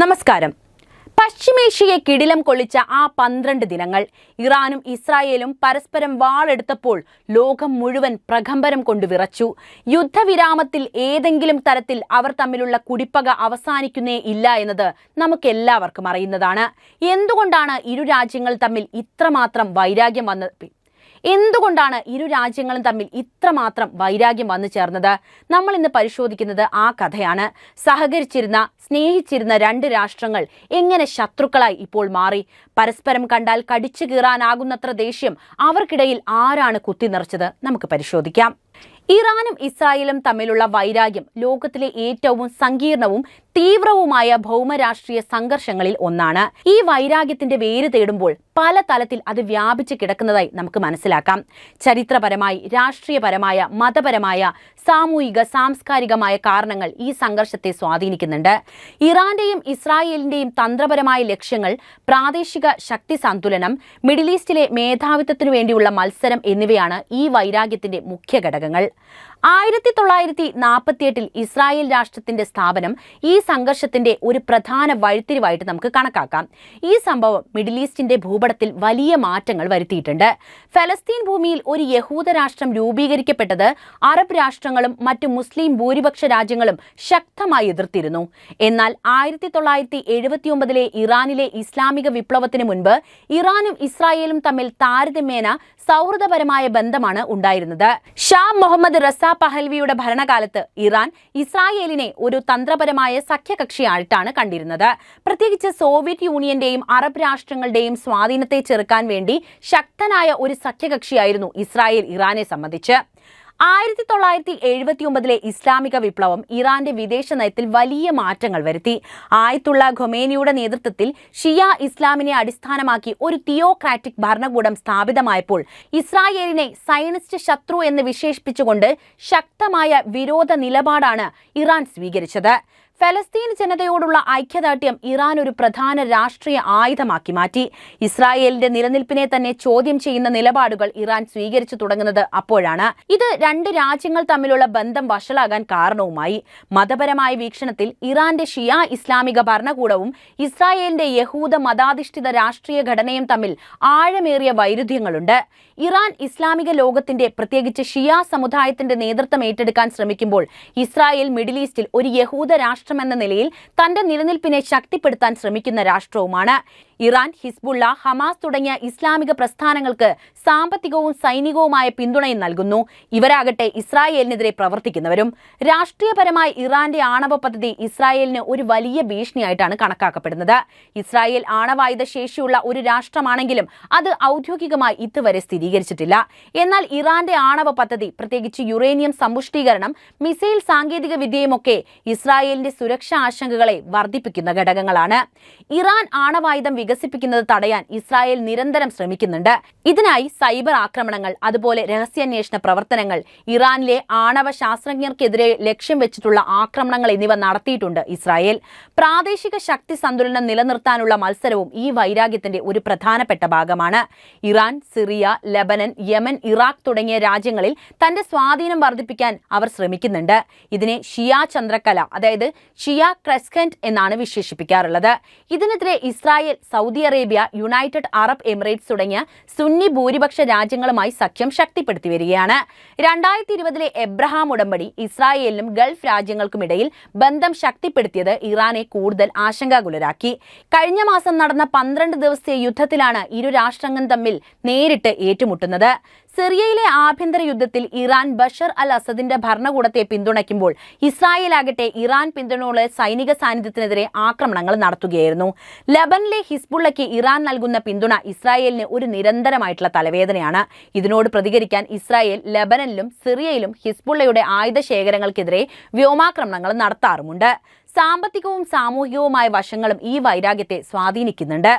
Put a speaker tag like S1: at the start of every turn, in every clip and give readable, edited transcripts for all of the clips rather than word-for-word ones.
S1: നമസ്കാരം. പശ്ചിമേഷ്യയെ കിടിലം കൊള്ളിച്ച ആ 12 ദിനങ്ങൾ ഇറാനും ഇസ്രായേലും പരസ്പരം വാളെടുത്തപ്പോൾ ലോകം മുഴുവൻ പ്രകമ്പനം കൊണ്ട് വിറച്ചു. യുദ്ധവിരാമത്തിൽ ഏതെങ്കിലും തരത്തിൽ അവർ തമ്മിലുള്ള കുടിപ്പക അവസാനിക്കുന്നേ ഇല്ല എന്നത് നമുക്കെല്ലാവർക്കും അറിയുന്നതാണ്. എന്തുകൊണ്ടാണ് ഇരു രാജ്യങ്ങൾ തമ്മിൽ ഇത്രമാത്രം വൈരാഗ്യം വന്നു ചേർന്നത്? നമ്മൾ ഇന്ന് പരിശോധിക്കുന്നത് ആ കഥയാണ്. സ്നേഹിച്ചിരുന്ന രണ്ട് രാഷ്ട്രങ്ങൾ എങ്ങനെ ശത്രുക്കളായി ഇപ്പോൾ മാറി? പരസ്പരം കണ്ടാൽ കടിച്ചു കീറാനാകുന്നത്ര ദേഷ്യം അവർക്കിടയിൽ ആരാണ് കുത്തിനിറച്ചത്? നമുക്ക് പരിശോധിക്കാം. ഇറാനും ഇസ്രായേലും തമ്മിലുള്ള വൈരാഗ്യം ലോകത്തിലെ ഏറ്റവും സങ്കീർണവും തീവ്രവുമായ ഭൗമരാഷ്ട്രീയ സംഘർഷങ്ങളിൽ ഒന്നാണ്. ഈ വൈരാഗ്യത്തിന്റെ വേര് തേടുമ്പോൾ പല തലത്തിൽ അത് വ്യാപിച്ചു കിടക്കുന്നതായി നമുക്ക് മനസ്സിലാക്കാം. ചരിത്രപരമായി, രാഷ്ട്രീയപരമായ, മതപരമായ, സാമൂഹിക, സാംസ്കാരികമായ കാരണങ്ങൾ ഈ സംഘർഷത്തെ സ്വാധീനിക്കുന്നുണ്ട്. ഇറാന്റെയും ഇസ്രായേലിന്റെയും തന്ത്രപരമായ ലക്ഷ്യങ്ങൾ, പ്രാദേശിക ശക്തി സന്തുലനം, മിഡിൽ ഈസ്റ്റിലെ മേധാവിത്വത്തിനു വേണ്ടിയുള്ള മത്സരം എന്നിവയാണ് ഈ വൈരാഗ്യത്തിന്റെ മുഖ്യ ഘടകങ്ങൾ. 1948 ഇസ്രായേൽ രാഷ്ട്രത്തിന്റെ സ്ഥാപനം ഈ സംഘർഷത്തിന്റെ ഒരു പ്രധാന വഴിത്തിരിവായിട്ട് നമുക്ക് കണക്കാക്കാം. ഈ സംഭവം മിഡിൽ ഈസ്റ്റിന്റെ ഭൂപടത്തിൽ വലിയ മാറ്റങ്ങൾ വരുത്തിയിട്ടുണ്ട്. ഫലസ്തീൻ ഭൂമിയിൽ ഒരു യഹൂദ രാഷ്ട്രം രൂപീകരിക്കപ്പെട്ടത് അറബ് രാഷ്ട്രങ്ങളും മറ്റു മുസ്ലിം ഭൂരിപക്ഷ രാജ്യങ്ങളും ശക്തമായി എതിർത്തിരുന്നു. എന്നാൽ 1979 ഇറാനിലെ ഇസ്ലാമിക വിപ്ലവത്തിന് മുൻപ് ഇറാനും ഇസ്രായേലും തമ്മിൽ താരതമ്യേന സൗഹൃദപരമായ ബന്ധമാണ് ഉണ്ടായിരുന്നത്. ഷാ മുഹമ്മദ് റസ പഹൽവിയുടെ ഭരണകാലത്ത് ഇറാൻ ഇസ്രായേലിനെ ഒരു തന്ത്രപരമായ സഖ്യകക്ഷിയായിട്ടാണ് കണ്ടിരുന്നത്. പ്രത്യേകിച്ച് സോവിയറ്റ് യൂണിയന്റെയും അറബ് രാഷ്ട്രങ്ങളുടെയും സ്വാധീനത്തെ ചെറുക്കാൻ വേണ്ടി ശക്തനായ ഒരു സഖ്യകക്ഷിയായിരുന്നു ഇസ്രായേൽ ഇറാനെ സംബന്ധിച്ച്. 1979 ഇസ്ലാമിക വിപ്ലവം ഇറാന്റെ വിദേശ നയത്തിൽ വലിയ മാറ്റങ്ങൾ വരുത്തി. ആയത്തുള്ള ഖൊമേനിയുടെ നേതൃത്വത്തിൽ ഷിയ ഇസ്ലാമിനെ അടിസ്ഥാനമാക്കി ഒരു തിയോക്രാറ്റിക് ഭരണകൂടം സ്ഥാപിതമായപ്പോൾ ഇസ്രായേലിനെ സയനിസ്റ്റ് ശത്രു എന്ന് വിശേഷിപ്പിച്ചുകൊണ്ട് ശക്തമായ വിരോധ നിലപാടാണ് ഇറാൻ സ്വീകരിച്ചത്. ഫലസ്തീൻ ജനതയോടുള്ള ഐക്യദാർഢ്യം ഇറാൻ ഒരു പ്രധാന രാഷ്ട്രീയ ആയുധമാക്കി മാറ്റി. ഇസ്രായേലിന്റെ നിലനിൽപ്പിനെ തന്നെ ചോദ്യം ചെയ്യുന്ന നിലപാടുകൾ ഇറാൻ സ്വീകരിച്ചു തുടങ്ങുന്നത് അപ്പോഴാണ്. ഇത് രണ്ട് രാജ്യങ്ങൾ തമ്മിലുള്ള ബന്ധം വഷളാകാൻ കാരണവുമായി. മതപരമായ വീക്ഷണത്തിൽ ഇറാന്റെ ഷിയ ഇസ്ലാമിക ഭരണകൂടവും ഇസ്രായേലിന്റെ യഹൂദ മതാധിഷ്ഠിത രാഷ്ട്രീയ ഘടനയും തമ്മിൽ ആഴമേറിയ വൈരുദ്ധ്യങ്ങളുണ്ട്. ഇറാൻ ഇസ്ലാമിക ലോകത്തിന്റെ, പ്രത്യേകിച്ച് ഷിയ സമുദായത്തിന്റെ നേതൃത്വം ഏറ്റെടുക്കാൻ ശ്രമിക്കുമ്പോൾ ഇസ്രായേൽ മിഡിൽ ഈസ്റ്റിൽ ഒരു യഹൂദ രാഷ്ട്രമെന്ന നിലയിൽ തന്റെ നിലനിൽപ്പിനെ ശക്തിപ്പെടുത്താൻ ശ്രമിക്കുന്ന രാഷ്ട്രവുമാണ്. ഇറാൻ ഹിസ്ബുള്ള, ഹമാസ് തുടങ്ങിയ ഇസ്ലാമിക പ്രസ്ഥാനങ്ങൾക്ക് സാമ്പത്തികവും സൈനികവുമായ പിന്തുണയും നൽകുന്നു. ഇവരാകട്ടെ ഇസ്രായേലിനെതിരെ പ്രവർത്തിക്കുന്നവരും. രാഷ്ട്രീയപരമായി ഇറാന്റെ ആണവ പദ്ധതി ഇസ്രായേലിന് ഒരു വലിയ ഭീഷണിയായിട്ടാണ് കണക്കാക്കപ്പെടുന്നത്. ഇസ്രായേൽ ആണവായുധ ശേഷിയുള്ള ഒരു രാഷ്ട്രമാണെങ്കിലും അത് ഔദ്യോഗികമായി ഇതുവരെ സ്ഥിരീകരിച്ചിട്ടില്ല. എന്നാൽ ഇറാന്റെ ആണവ പദ്ധതി, പ്രത്യേകിച്ച് യുറേനിയം സമ്പുഷ്ടീകരണം, മിസൈൽ സാങ്കേതിക വിദ്യയുമൊക്കെ ഇസ്രായേലിന്റെ സുരക്ഷാ ആശങ്കകളെ വർദ്ധിപ്പിക്കുന്ന ഘടകങ്ങളാണ്. ഇറാൻ ആണവായുധം വികസിപ്പിക്കുന്നത് തടയാൻ ഇസ്രായേൽ നിരന്തരം ശ്രമിക്കുന്നുണ്ട്. ഇതിനായി സൈബർ ആക്രമണങ്ങൾ, അതുപോലെ രഹസ്യാന്വേഷണ പ്രവർത്തനങ്ങൾ, ഇറാനിലെ ആണവ ശാസ്ത്രജ്ഞർക്കെതിരെ ലക്ഷ്യം വെച്ചിട്ടുള്ള ആക്രമണങ്ങൾ എന്നിവ നടത്തിയിട്ടുണ്ട് ഇസ്രായേൽ. പ്രാദേശിക ശക്തി സന്തുലനം നിലനിർത്താനുള്ള മത്സരവും ഈ വൈരാഗ്യത്തിന്റെ ഒരു പ്രധാനപ്പെട്ട ഭാഗമാണ്. Iran, Syria, Lebanon, Yemen, Iraq തുടങ്ങിയ രാജ്യങ്ങളിൽ തന്റെ സ്വാധീനം വർദ്ധിപ്പിക്കാൻ അവർ ശ്രമിക്കുന്നുണ്ട്. ഇതിനെ ഷിയ ചന്ദ്രക്കല, അതായത് ഷിയ ക്രെസ്കന്റ് എന്നാണ് വിശേഷിപ്പിക്കാറുള്ളത്. ഇതിനെതിരെ Israel, Saudi Arabia, United Arab Emirates തുടങ്ങിയ സുന്നി ഭൂരിപക്ഷ രാജ്യങ്ങളുമായി സഖ്യം ശക്തിപ്പെടുത്തി വരികയാണ്. 2020 എബ്രഹാം ഉടമ്പടി ഇസ്രായേലിനും ഗൾഫ് രാജ്യങ്ങൾക്കുമിടയിൽ ബന്ധം ശക്തിപ്പെടുത്തിയത് ഇറാനെ കൂടുതൽ ആശങ്കാകുലരാക്കി. കഴിഞ്ഞ മാസം നടന്ന 12 ദിവസത്തെ യുദ്ധത്തിലാണ് ഇരു രാഷ്ട്രങ്ങളും തമ്മിൽ നേരിട്ട് ഏറ്റുമുട്ടുന്നത്. സിറിയയിലെ ആഭ്യന്തര യുദ്ധത്തിൽ ഇറാൻ ബഷർ അൽ അസദിന്റെ ഭരണകൂടത്തെ പിന്തുണയ്ക്കുമ്പോൾ ഇസ്രായേൽ ആകട്ടെ ഇറാൻ പിന്തുണയുള്ള സൈനിക സാന്നിധ്യത്തിനെതിരെ ആക്രമണങ്ങൾ നടത്തുകയായിരുന്നു. ലബനിലെ ഹിസ്ബുള്ളയ്ക്ക് ഇറാൻ നൽകുന്ന പിന്തുണ ഇസ്രായേലിന് ഒരു നിരന്തരമായിട്ടുള്ള തലവേദനയാണ്. ഇതിനോട് പ്രതികരിക്കാൻ ഇസ്രായേൽ ലബനനിലും സിറിയയിലും ഹിസ്ബുള്ളയുടെ ആയുധ ശേഖരങ്ങൾക്കെതിരെ വ്യോമാക്രമണങ്ങൾ നടത്താറുമുണ്ട്. സാമ്പത്തികവും സാമൂഹികവുമായ വശങ്ങളും ഈ വൈരാഗ്യത്തെ സ്വാധീനിക്കുന്നുണ്ട്.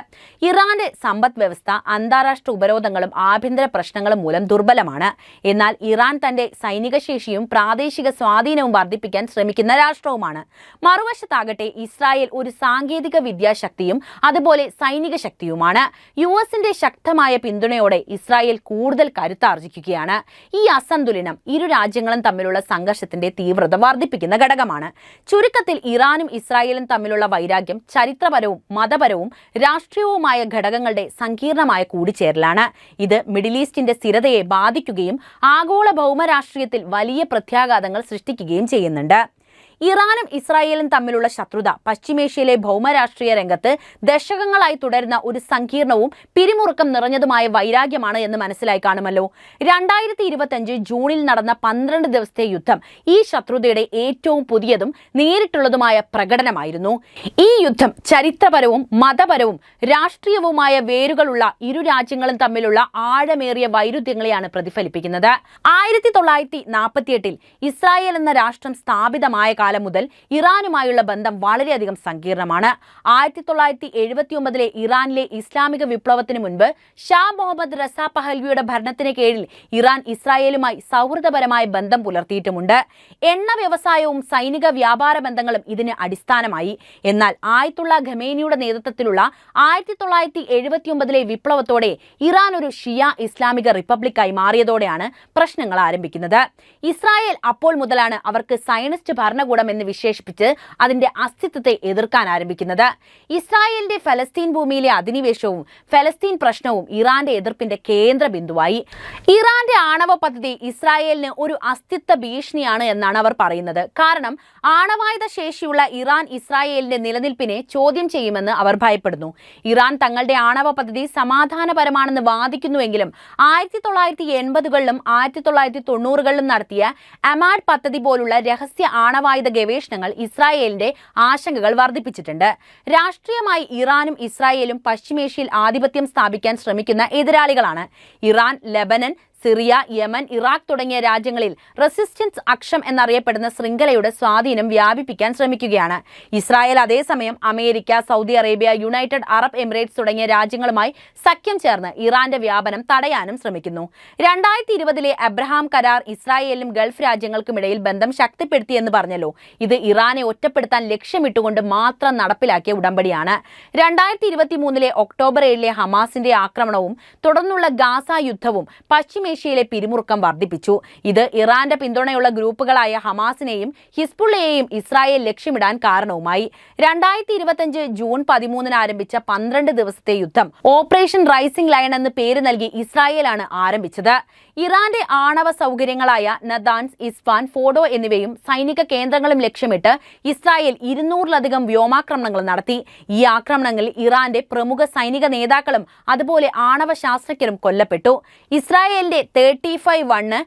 S1: ഇറാന്റെ സമ്പദ് വ്യവസ്ഥ അന്താരാഷ്ട്ര ഉപരോധങ്ങളും ആഭ്യന്തര പ്രശ്നങ്ങളും മൂലം ദുർബലമാണ്. എന്നാൽ ഇറാൻ തന്റെ സൈനിക ശേഷിയും പ്രാദേശിക സ്വാധീനവും വർദ്ധിപ്പിക്കാൻ ശ്രമിക്കുന്ന രാഷ്ട്രവുമാണ്. മറുവശത്താകട്ടെ ഇസ്രായേൽ ഒരു സാങ്കേതിക വിദ്യാശക്തിയും അതുപോലെ സൈനിക ശക്തിയുമാണ്. യുഎസിന്റെ ശക്തമായ പിന്തുണയോടെ ഇസ്രായേൽ കൂടുതൽ കരുത്താർജിക്കുകയാണ്. ഈ അസന്തുലനം ഇരു രാജ്യങ്ങളും തമ്മിലുള്ള സംഘർഷത്തിന്റെ തീവ്രത വർദ്ധിപ്പിക്കുന്ന ഘടകമാണ്. ചുരുക്കത്തിൽ ഇറാനും ഇസ്രായേലും തമ്മിലുള്ള വൈരാഗ്യം ചരിത്രപരവും മതപരവും രാഷ്ട്രീയവുമായ ഘടകങ്ങളുടെ സങ്കീർണമായ കൂടിച്ചേരലാണ്. ഇത് മിഡിൽ ഈസ്റ്റിന്റെ സ്ഥിരതയെ ബാധിക്കുകയും ആഗോള ഭൗമരാഷ്ട്രീയത്തിൽ വലിയ പ്രത്യാഘാതങ്ങൾ സൃഷ്ടിക്കുകയും ചെയ്യുന്നുണ്ട്. ഇറാനും ഇസ്രായേലും തമ്മിലുള്ള ശത്രുത പശ്ചിമേഷ്യയിലെ ഭൗമരാഷ്ട്രീയ രംഗത്ത് ദശകങ്ങളായി തുടരുന്ന ഒരു സങ്കീർണവും പിരിമുറുക്കം നിറഞ്ഞതുമായ വൈരാഗ്യമാണ് എന്ന് മനസ്സിലായി കാണുമല്ലോ. 2025 ജൂണിൽ നടന്ന 12 ദിവസത്തെ യുദ്ധം ഈ ശത്രുതയുടെ ഏറ്റവും പുതിയതും നേരിട്ടുള്ളതുമായ പ്രകടനമായിരുന്നു. ഈ യുദ്ധം ചരിത്രപരവും മതപരവും രാഷ്ട്രീയവുമായ വേരുകളുള്ള ഇരു രാജ്യങ്ങളും തമ്മിലുള്ള ആഴമേറിയ വൈരുദ്ധ്യങ്ങളെയാണ് പ്രതിഫലിപ്പിക്കുന്നത്. 1948 ഇസ്രായേൽ എന്ന രാഷ്ട്രം സ്ഥാപിതമായ കാലം മുതൽ ഇറാനുമായുള്ള ബന്ധം വളരെയധികം സങ്കീർണമാണ്. 1979 ഇറാനിലെ ഇസ്ലാമിക വിപ്ലവത്തിന് മുൻപ് ഷാ മുഹമ്മദ് റസ പഹൽവിയുടെ ഭരണത്തിന് കീഴിൽ ഇറാൻ ഇസ്രായേലുമായി സൗഹൃദപരമായ ബന്ധം പുലർത്തിയിട്ടുമുണ്ട്. എണ്ണ വ്യവസായവും സൈനിക വ്യാപാര ബന്ധങ്ങളും ഇതിന് അടിസ്ഥാനമായി. എന്നാൽ ആയത്തുള്ള ഖമേനിയുടെ നേതൃത്വത്തിലുള്ള 1979 വിപ്ലവത്തോടെ ഇറാൻ ഒരു ഷിയ ഇസ്ലാമിക റിപ്പബ്ലിക്കായി മാറിയതോടെയാണ് പ്രശ്നങ്ങൾ ആരംഭിക്കുന്നത്. ഇസ്രായേൽ അപ്പോൾ മുതലാണ് അവർക്ക് സയനിസ്റ്റ് ഭരണകൂടം എന്ന് വിശേഷിപ്പിച്ച് അതിന്റെ അസ്തിത്വത്തെ എതിർക്കാൻ ആരംഭിക്കുന്നത്. ഇസ്രായേലിന്റെ ഫലസ്തീൻ ഭൂമിയിലെ അധിനിവേശവും ഫലസ്തീൻ പ്രശ്നവും ഇറാന്റെ എതിർപ്പിന്റെ കേന്ദ്ര ബിന്ദുവായി. ഇറാന്റെ ആണവ പദ്ധതി ഇസ്രായേലിന് ഒരു അസ്തിത്വ ഭീഷണിയാണ് എന്നാണ് അവർ പറയുന്നത്. കാരണം ആണവായുധ ശേഷിയുള്ള ഇറാൻ ഇസ്രായേലിന്റെ നിലനിൽപ്പിനെ ചോദ്യം ചെയ്യുമെന്ന് അവർ ഭയപ്പെടുന്നു. ഇറാൻ തങ്ങളുടെ ആണവ പദ്ധതി സമാധാനപരമാണെന്ന് വാദിക്കുന്നുവെങ്കിലും 1980കളിലും 1990കളിലും നടത്തിയ അമാഡ് പദ്ധതി പോലുള്ള രഹസ്യ ആണവായുധ ഗവേഷണങ്ങൾ ഇസ്രായേലിന്റെ ആശങ്കകൾ വർദ്ധിപ്പിച്ചിട്ടുണ്ട്. രാഷ്ട്രീയമായി ഇറാനും ഇസ്രായേലും പശ്ചിമേഷ്യയിൽ ആധിപത്യം സ്ഥാപിക്കാൻ ശ്രമിക്കുന്ന എതിരാളികളാണ്. Iran, Lebanon, Syria, Yemen, Iraq തുടങ്ങിയ രാജ്യങ്ങളിൽ റെസിസ്റ്റൻസ് അക്ഷം എന്നറിയപ്പെടുന്ന ശൃംഖലയുടെ സ്വാധീനം വ്യാപിപ്പിക്കാൻ ശ്രമിക്കുകയാണ്. ഇസ്രായേൽ അതേസമയം America, Saudi Arabia, United Arab Emirates തുടങ്ങിയ രാജ്യങ്ങളുമായി സഖ്യം ചേർന്ന് ഇറാന്റെ വ്യാപനം തടയാനും ശ്രമിക്കുന്നു. 2020 അബ്രഹാം കരാർ ഇസ്രായേലിനും ഗൾഫ് രാജ്യങ്ങൾക്കുമിടയിൽ ബന്ധം ശക്തിപ്പെടുത്തിയെന്ന് പറഞ്ഞല്ലോ. ഇത് ഇറാനെ ഒറ്റപ്പെടുത്താൻ ലക്ഷ്യമിട്ടുകൊണ്ട് മാത്രം നടപ്പിലാക്കിയ ഉടമ്പടിയാണ്. 2023 ഒക്ടോബർ 7 ഹമാസിന്റെ ആക്രമണവും തുടർന്നുള്ള ഗാസ യുദ്ധവും പശ്ചിമേഷ്യയിലെ പിരിമുറുക്കം വർദ്ധിപ്പിച്ചു. ഇത് ഇറാന്റെ പിന്തുണയുള്ള ഗ്രൂപ്പുകളായ ഹമാസിനെയും ഹിസ്ബുള്ളയെയും ഇസ്രായേൽ ലക്ഷ്യമിടാൻ കാരണവുമായി. 2025 ജൂൺ 13 ആരംഭിച്ച 12 ദിവസത്തെ യുദ്ധം ഓപ്പറേഷൻ റൈസിംഗ് ലയൺ എന്ന് പേര് നൽകി ഇസ്രായേലാണ് ആരംഭിച്ചത്. ഇറാന്റെ ആണവ സൗകര്യങ്ങളായ നദാൻസ്, ഇസ്ഫാൻ, ഫോഡോ എന്നിവയും സൈനിക കേന്ദ്രങ്ങളും ലക്ഷ്യമിട്ട് ഇസ്രായേൽ 200-ലധികം വ്യോമാക്രമണങ്ങൾ നടത്തി. ഈ ആക്രമണങ്ങളിൽ ഇറാന്റെ പ്രമുഖ സൈനിക നേതാക്കളും അതുപോലെ ആണവ ശാസ്ത്രജ്ഞരും കൊല്ലപ്പെട്ടു. ഇസ്രായേലിന്റെ 35-1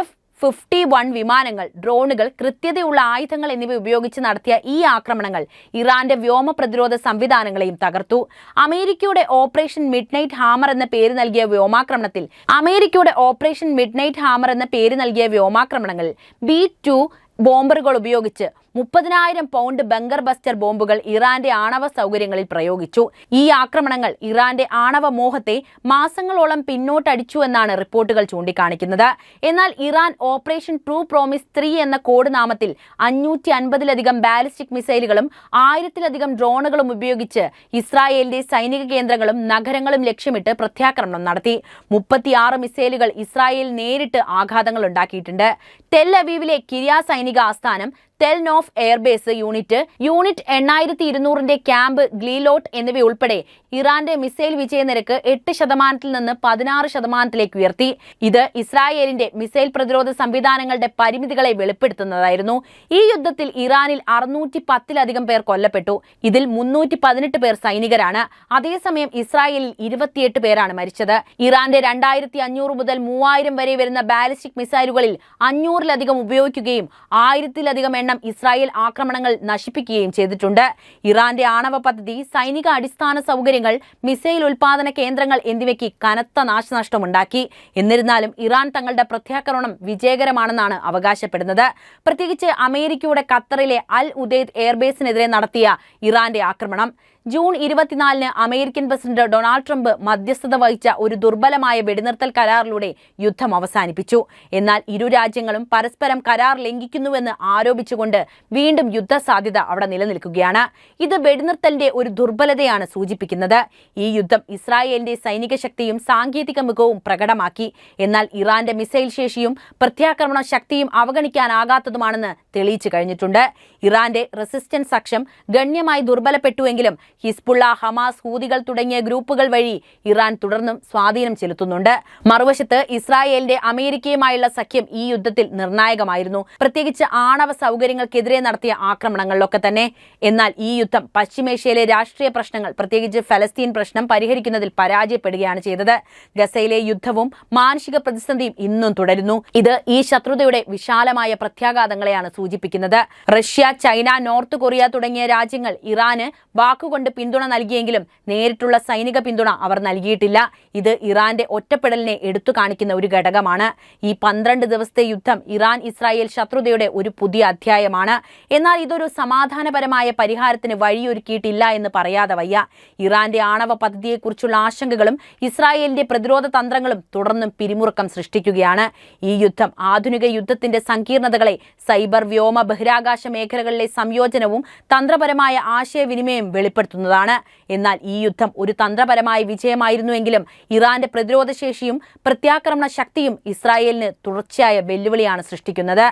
S1: F-51 വിമാനങ്ങൾ, ഡ്രോണുകൾ, കൃത്യതയുള്ള ആയുധങ്ങൾ എന്നിവ ഉപയോഗിച്ച് നടത്തിയ ഈ ആക്രമണങ്ങൾ ഇറാന്റെ വ്യോമ പ്രതിരോധ സംവിധാനങ്ങളെയും തകർത്തു. അമേരിക്കയുടെ ഓപ്പറേഷൻ മിഡ്നൈറ്റ് ഹാമർ എന്ന പേര് നൽകിയ വ്യോമാക്രമണങ്ങളിൽ B-2 ബോംബറുകൾ ഉപയോഗിച്ച് 30,000 പൗണ്ട് ബങ്കർ ബസ്റ്റർ ബോംബുകൾ ഇറാന്റെ ആണവ സൗകര്യങ്ങളിൽ പ്രയോഗിച്ചു. ഈ ആക്രമണങ്ങൾ ഇറാന്റെ ആണവ മോഹത്തെ മാസങ്ങളോളം പിന്നോട്ടടിച്ചു എന്നാണ് റിപ്പോർട്ടുകൾ ചൂണ്ടിക്കാണിക്കുന്നത്. എന്നാൽ ഇറാൻ ഓപ്പറേഷൻ ട്രൂ പ്രോമിസ് 3 എന്ന കോഡ് നാമത്തിൽ 550-ലധികം ബാലിസ്റ്റിക് മിസൈലുകളും 1000-ലധികം ഡ്രോണുകളും ഉപയോഗിച്ച് ഇസ്രായേലിന്റെ സൈനിക കേന്ദ്രങ്ങളും നഗരങ്ങളും ലക്ഷ്യമിട്ട് പ്രത്യാക്രമണം നടത്തി. 36 മിസൈലുകൾ ഇസ്രായേൽ നേരിട്ട് ആഘാതങ്ങൾ ഉണ്ടാക്കിയിട്ടുണ്ട്. ടെൽ അവീവിലെ കിരിയ സൈനിക ആസ്ഥാനം, ടെൽ നോഫ് എയർബേസ് യൂണിറ്റ് 8200ന്റെ ക്യാമ്പ് ഗ്ലീലോട്ട് എന്നിവയുൾപ്പെടെ ഇറാന്റെ മിസൈൽ വിജയനിരക്ക് 8% നിന്ന് 16% ഉയർത്തി. ഇത് ഇസ്രായേലിന്റെ മിസൈൽ പ്രതിരോധ സംവിധാനങ്ങളുടെ പരിമിതികളെ വെളിപ്പെടുത്തുന്നതായിരുന്നു. ഈ യുദ്ധത്തിൽ ഇറാനിൽ 610-ലധികം പേർ കൊല്ലപ്പെട്ടു. ഇതിൽ 318 പേർ സൈനികരാണ്. അതേസമയം ഇസ്രായേലിൽ 28 പേരാണ് മരിച്ചത്. ഇറാന്റെ 2500 മുതൽ 3000 വരെ വരുന്ന ബാലിസ്റ്റിക് മിസൈലുകളിൽ 500-ലധികം ഉപയോഗിക്കുകയും 1000-ലധികം ഇസ്രായേൽ ആക്രമണങ്ങൾ നശിപ്പിക്കുകയും ചെയ്തിട്ടുണ്ട്. ഇറാന്റെ ആണവ പദ്ധതി, സൈനിക അടിസ്ഥാന സൗകര്യങ്ങൾ, മിസൈൽ ഉൽപാദന കേന്ദ്രങ്ങൾ എന്നിവയ്ക്ക് കനത്ത നാശനഷ്ടമുണ്ടാക്കി. എന്നിരുന്നാലും ഇറാൻ തങ്ങളുടെ പ്രത്യാക്രമണം വിജയകരമാണെന്നാണ് അവകാശപ്പെടുന്നത്. പ്രത്യേകിച്ച് അമേരിക്കയുടെ ഖത്തറിലെ അൽ ഉദൈദ് എയർബേസിനെതിരെ നടത്തിയ ഇറാന്റെ ആക്രമണം. ജൂൺ 24-ന് അമേരിക്കൻ പ്രസിഡന്റ് ഡൊണാൾഡ് ട്രംപ് മധ്യസ്ഥത വഹിച്ച ഒരു ദുർബലമായ വെടിനിർത്തൽ കരാറിലൂടെ യുദ്ധം അവസാനിപ്പിച്ചു. എന്നാൽ ഇരു രാജ്യങ്ങളും പരസ്പരം കരാർ ലംഘിക്കുന്നുവെന്ന് ആരോപിച്ചുകൊണ്ട് വീണ്ടും യുദ്ധസാധ്യത അവിടെ നിലനിൽക്കുകയാണ്. ഇത് വെടിനിർത്തലിന്റെ ഒരു ദുർബലതയാണ് സൂചിപ്പിക്കുന്നത്. ഈ യുദ്ധം ഇസ്രായേലിന്റെ സൈനിക ശക്തിയും സാങ്കേതിക മികവും പ്രകടമാക്കി. എന്നാൽ ഇറാന്റെ മിസൈൽ ശേഷിയും പ്രത്യാക്രമണ ശക്തിയും അവഗണിക്കാനാകാത്തതുമാണെന്ന് തെളിയിച്ചു കഴിഞ്ഞിട്ടുണ്ട്. ഇറാന്റെ റെസിസ്റ്റൻസ് അക്ഷം ഗണ്യമായി ദുർബലപ്പെട്ടുവെങ്കിലും ഹിസ്ബുള്ള, ഹമാസ്, ഹൂതികൾ തുടങ്ങിയ ഗ്രൂപ്പുകൾ വഴി ഇറാൻ തുടർന്നും സ്വാധീനം ചെലുത്തുന്നുണ്ട്. മറുവശത്ത് ഇസ്രായേലിന്റെ അമേരിക്കയുമായുള്ള സഖ്യം ഈ യുദ്ധത്തിൽ നിർണായകമായിരുന്നു, പ്രത്യേകിച്ച് ആണവ സൗകര്യങ്ങൾക്കെതിരെ നടത്തിയ ആക്രമണങ്ങളിലൊക്കെ തന്നെ. എന്നാൽ ഈ യുദ്ധം പശ്ചിമേഷ്യയിലെ രാഷ്ട്രീയ പ്രശ്നങ്ങൾ, പ്രത്യേകിച്ച് ഫലസ്തീൻ പ്രശ്നം പരിഹരിക്കുന്നതിൽ പരാജയപ്പെടുകയാണ് ചെയ്തത്. ഗസയിലെ യുദ്ധവും മാനുഷിക പ്രതിസന്ധിയും ഇന്നും തുടരുന്നു. ഇത് ഈ ശത്രുതയുടെ വിശാലമായ പ്രത്യാഘാതങ്ങളെയാണ് സൂചിപ്പിക്കുന്നത്. റഷ്യ, ചൈന, നോർത്ത് കൊറിയ തുടങ്ങിയ രാജ്യങ്ങൾ ഇറാന് വാക്കുകൊണ്ട് പിന്തുണ നൽകിയെങ്കിലും നേരിട്ടുള്ള സൈനിക പിന്തുണ അവർ നൽകിയിട്ടില്ല. ഇത് ഇറാന്റെ ഒറ്റപ്പെടലിനെ എടുത്തു കാണിക്കുന്ന ഒരു ഘടകമാണ്. ഈ 12 ദിവസത്തെ യുദ്ധം ഇറാൻ ഇസ്രായേൽ ശത്രുതയുടെ ഒരു പുതിയ അധ്യായമാണ്. എന്നാൽ ഇതൊരു സമാധാനപരമായ പരിഹാരത്തിന് വഴിയൊരുക്കിയിട്ടില്ല എന്ന് പറയാതെ വയ്യ. ഇറാന്റെ ആണവ പദ്ധതിയെക്കുറിച്ചുള്ള ആശങ്കകളും ഇസ്രായേലിന്റെ പ്രതിരോധ തന്ത്രങ്ങളും തുടർന്നും പിരിമുറുക്കം സൃഷ്ടിക്കുകയാണ്. ഈ യുദ്ധം ആധുനിക യുദ്ധത്തിന്റെ സങ്കീർണതകളെ, സൈബർ, വ്യോമ, ബഹിരാകാശ മേഖലകളിലെ സംയോജനവും തന്ത്രപരമായ ആശയവിനിമയം വെളിപ്പെടുത്തുന്നതാണ്. എന്നാൽ ഈ യുദ്ധം ഒരു തന്ത്രപരമായ വിജയമായിരുന്നുവെങ്കിലും ഇറാന്റെ പ്രതിരോധശേഷിയും പ്രത്യാക്രമണ ശക്തിയും ഇസ്രായേലിന് തുടർച്ചയായ വെല്ലുവിളിയാണ് സൃഷ്ടിക്കുന്നത്.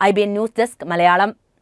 S1: IBN news desk Malayalam.